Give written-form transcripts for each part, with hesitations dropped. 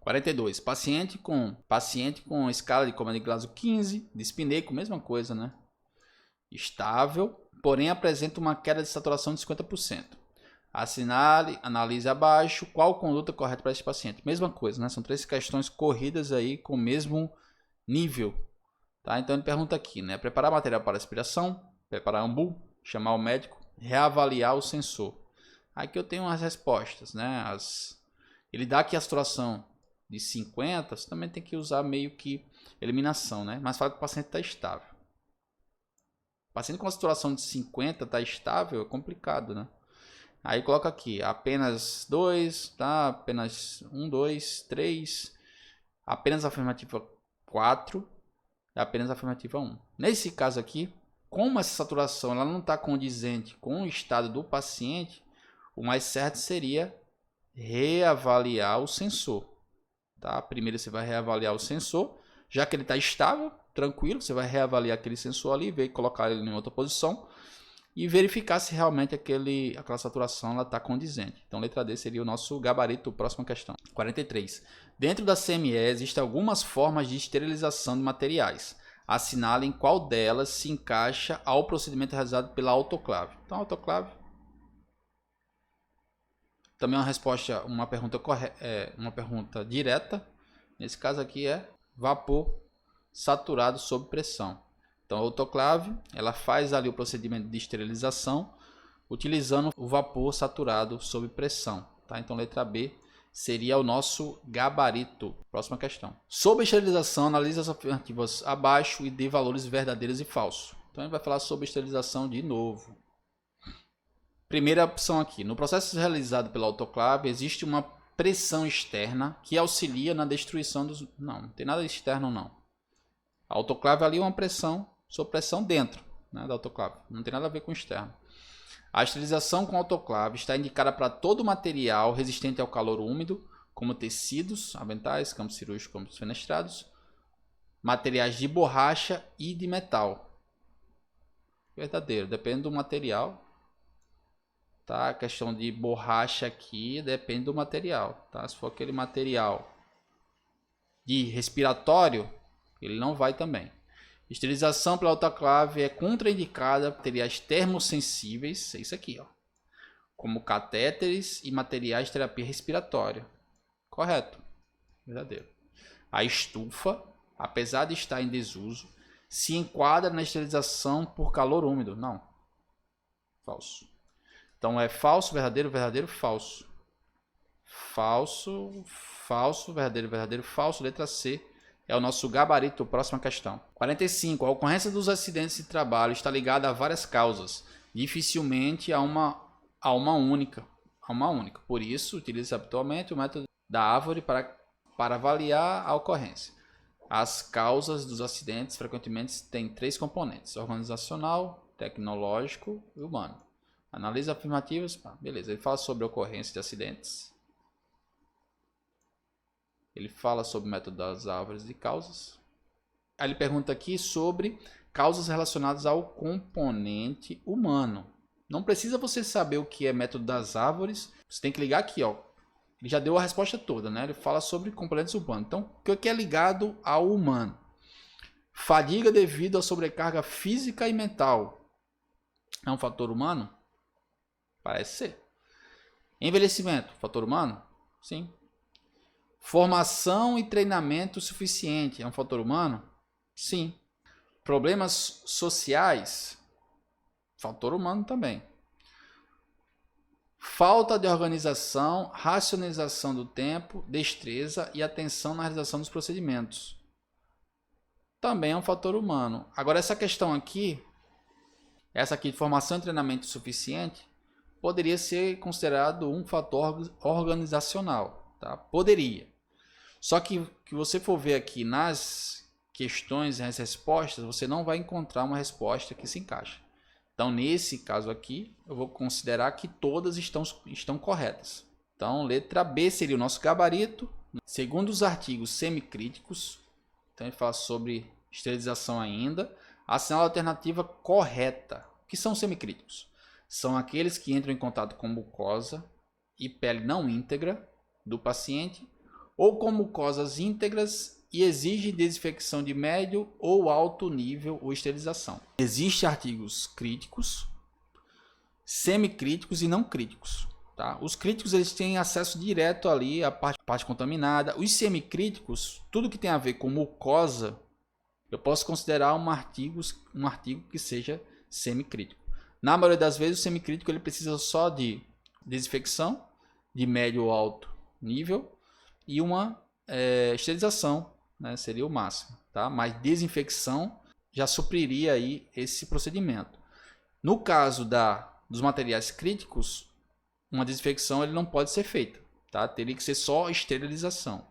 42. Paciente com escala de Coman de Glasgow 15, dispineico, mesma coisa, né? Estável, porém apresenta uma queda de saturação de 50%. Assinale, analise abaixo, qual conduta correta para esse paciente? Mesma coisa, né? São 3 questões corridas aí com o mesmo nível. Tá? Então ele pergunta aqui, né? Preparar material para aspiração, preparar AMBU, chamar o médico, reavaliar o sensor. Aqui eu tenho as respostas, né? Ele dá aqui a saturação de 50, você também tem que usar meio que eliminação, né? Mas fala que o paciente está estável. O paciente com a saturação de 50 está estável, é complicado, né? Aí coloca aqui, apenas 2, tá? Apenas 1, 2, 3, apenas afirmativa 4, apenas afirmativa 1. Nesse caso aqui, como essa saturação ela não está condizente com o estado do paciente, o mais certo seria reavaliar o sensor. Tá? Primeiro você vai reavaliar o sensor, já que ele está estável, tranquilo, você vai reavaliar aquele sensor ali, ver colocar ele em outra posição e verificar se realmente aquela saturação está condizente. Então, letra D seria o nosso gabarito, próxima questão. 43. Dentro da CME existem algumas formas de esterilização de materiais. Assinalem qual delas se encaixa ao procedimento realizado pela autoclave. Então, autoclave também é uma pergunta direta. Nesse caso aqui é vapor saturado sob pressão. Então a autoclave, ela faz ali o procedimento de esterilização utilizando o vapor saturado sob pressão. Tá? Então letra B seria o nosso gabarito. Próxima questão. Sobre a esterilização, analise as afirmativas abaixo e dê valores verdadeiros e falsos. Então a gente vai falar sobre esterilização de novo. Primeira opção aqui, no processo realizado pela autoclave existe uma pressão externa que auxilia na destruição dos... Não tem nada externo não. A autoclave ali é uma pressão, sob pressão dentro, né, da autoclave, não tem nada a ver com externo. A esterilização com autoclave está indicada para todo material resistente ao calor úmido, como tecidos, aventais, campos cirúrgicos, campos fenestrados, materiais de borracha e de metal. Verdadeiro, depende do material. Tá? A questão de borracha aqui depende do material. Tá? Se for aquele material de respiratório, ele não vai também. Esterilização pela autoclave é contraindicada para materiais termossensíveis, é isso aqui, ó, como catéteres e materiais de terapia respiratória. Correto. Verdadeiro. A estufa, apesar de estar em desuso, se enquadra na esterilização por calor úmido. Não. Falso. Então é falso, verdadeiro, verdadeiro, falso. Falso, falso, verdadeiro, verdadeiro, falso. Letra C é o nosso gabarito. Próxima questão. 45. A ocorrência dos acidentes de trabalho está ligada a várias causas, dificilmente a uma única. Por isso, utiliza habitualmente o método da árvore para avaliar a ocorrência. As causas dos acidentes frequentemente têm 3 componentes: organizacional, tecnológico e humano. Analisa afirmativas. Beleza, ele fala sobre a ocorrência de acidentes. Ele fala sobre o método das árvores de causas. Aí ele pergunta aqui sobre causas relacionadas ao componente humano. Não precisa você saber o que é método das árvores. Você tem que ligar aqui, ó. Ele já deu a resposta toda, né? Ele fala sobre componentes humanos. Então, o que é ligado ao humano? Fadiga devido à sobrecarga física e mental. É um fator humano? Parece ser. Envelhecimento, fator humano? Sim. Formação e treinamento suficiente é um fator humano? Sim. Problemas sociais? Fator humano também. Falta de organização, racionalização do tempo, destreza e atenção na realização dos procedimentos. Também é um fator humano. Agora essa questão aqui, essa aqui de formação e treinamento suficiente, poderia ser considerado um fator organizacional, tá? Poderia. Só que você for ver aqui nas questões e nas respostas, você não vai encontrar uma resposta que se encaixe. Então, nesse caso aqui, eu vou considerar que todas estão corretas. Então, letra B seria o nosso gabarito. Segundo os artigos semicríticos, então ele fala sobre esterilização ainda, assinala a alternativa correta. O que são semicríticos? São aqueles que entram em contato com mucosa e pele não íntegra do paciente ou com mucosas íntegras e exige desinfecção de médio ou alto nível ou esterilização. Existem artigos críticos, semicríticos e não críticos. Tá? Os críticos eles têm acesso direto ali à parte contaminada. Os semicríticos, tudo que tem a ver com mucosa, eu posso considerar um artigo que seja semicrítico. Na maioria das vezes, o semicrítico ele precisa só de desinfecção de médio ou alto nível e uma esterilização, né, seria o máximo. Tá? Mas desinfecção já supriria aí esse procedimento. No caso dos materiais críticos, uma desinfecção ele não pode ser feita. Tá? Teria que ser só esterilização.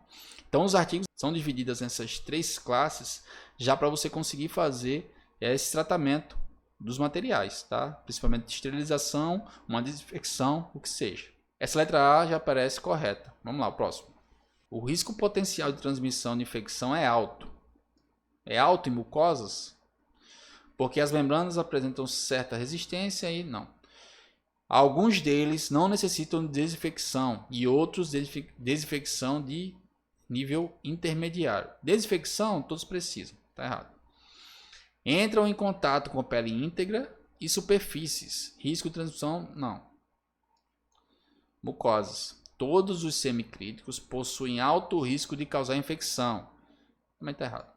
Então, os artigos são divididos nessas 3 classes já para você conseguir fazer esse tratamento dos materiais, tá? Principalmente de esterilização, uma desinfecção, o que seja. Essa letra A já parece correta. Vamos lá, o próximo. O risco potencial de transmissão de infecção é alto. É alto em mucosas? Porque as membranas apresentam certa resistência e não. Alguns deles não necessitam de desinfecção e outros desinfecção de nível intermediário. Desinfecção todos precisam, tá errado. Entram em contato com pele íntegra e superfícies. Risco de transmissão, não. Mucosas. Todos os semicríticos possuem alto risco de causar infecção. Também está errado.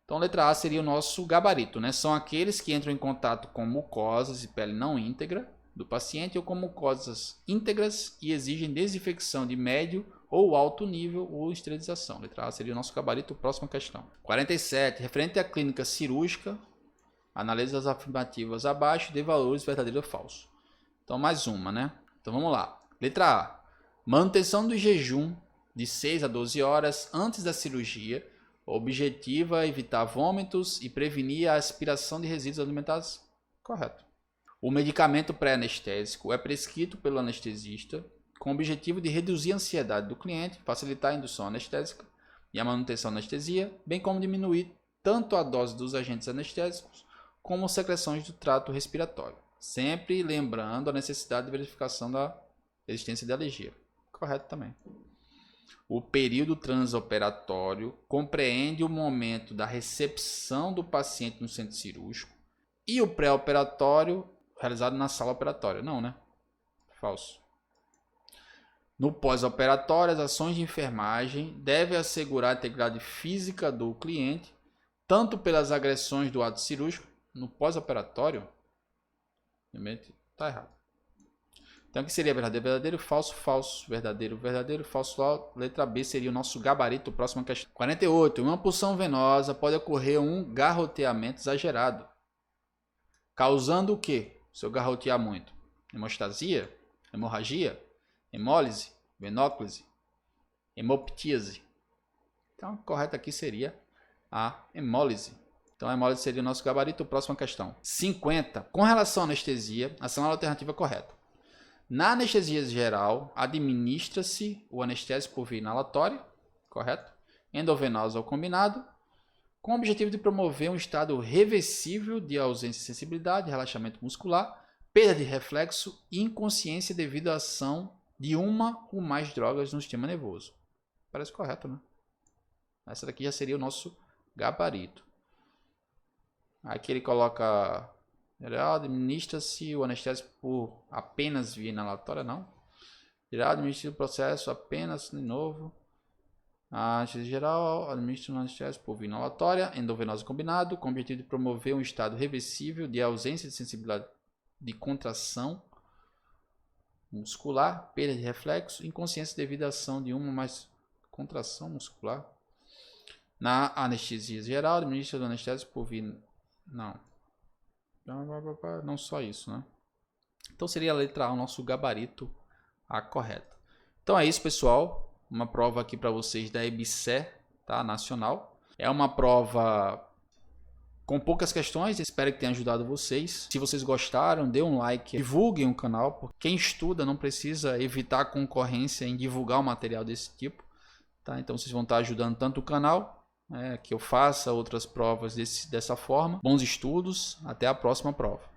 Então, letra A seria o nosso gabarito, né? São aqueles que entram em contato com mucosas e pele não íntegra do paciente ou com mucosas íntegras e exigem desinfecção de médio ou alto nível ou esterilização. Letra A seria o nosso gabarito. Próxima questão. 47. Referente à clínica cirúrgica, analise as afirmativas abaixo de valores verdadeiro ou falso. Então, mais uma, né? Então, vamos lá. Letra A. Manutenção do jejum de 6 a 12 horas antes da cirurgia. Objetiva evitar vômitos e prevenir a aspiração de resíduos alimentares. Correto. O medicamento pré-anestésico é prescrito pelo anestesista com o objetivo de reduzir a ansiedade do cliente, facilitar a indução anestésica e a manutenção da anestesia, bem como diminuir tanto a dose dos agentes anestésicos como secreções do trato respiratório. Sempre lembrando a necessidade de verificação da existência de alergia. Correto também. O período transoperatório compreende o momento da recepção do paciente no centro cirúrgico e o pré-operatório realizado na sala operatória. Não, né? Falso. No pós-operatório, as ações de enfermagem devem assegurar a integridade física do cliente, tanto pelas agressões do ato cirúrgico. No pós-operatório, está errado. Então, o que seria verdadeiro, verdadeiro, falso, falso, verdadeiro, verdadeiro, falso. Letra B seria o nosso gabarito. Próxima questão. 48. Em uma punção venosa pode ocorrer um garroteamento exagerado, causando o quê? Se eu garrotear muito? Hemostasia, hemorragia, hemólise, venóclise, hemoptíase. Então, correto aqui seria a hemólise. Então, a hemólise seria o nosso gabarito. Próxima questão. 50. Com relação à anestesia, a seleção alternativa correta. Na anestesia geral, administra-se o anestésico por via inalatória, correto? Endovenosa ou combinado, com o objetivo de promover um estado reversível de ausência de sensibilidade, relaxamento muscular, perda de reflexo e inconsciência devido à ação de uma ou mais drogas no sistema nervoso. Parece correto, né? Essa daqui já seria o nosso gabarito. Aqui ele coloca... Geral, administra-se o anestésico por apenas via inalatória, não. Geral, administra o processo apenas, de novo. A anestesia geral, administra o anestésico por via inalatória, endovenosa combinado, com o objetivo de promover um estado reversível de ausência de sensibilidade de contração muscular, perda de reflexo, inconsciência devido à ação de uma ou mais contração muscular. Na anestesia geral, administra o anestésico por via... Não só isso, né? Então seria a letra A, o nosso gabarito A correto. Então é isso, pessoal. Uma prova aqui para vocês da EBSER, tá? Nacional. É uma prova com poucas questões, espero que tenha ajudado vocês. Se vocês gostaram, dê um like, divulguem o canal, porque quem estuda não precisa evitar concorrência em divulgar um material desse tipo, tá? Então vocês vão estar ajudando tanto o canal, que eu faça outras provas dessa forma. Bons estudos, até a próxima prova.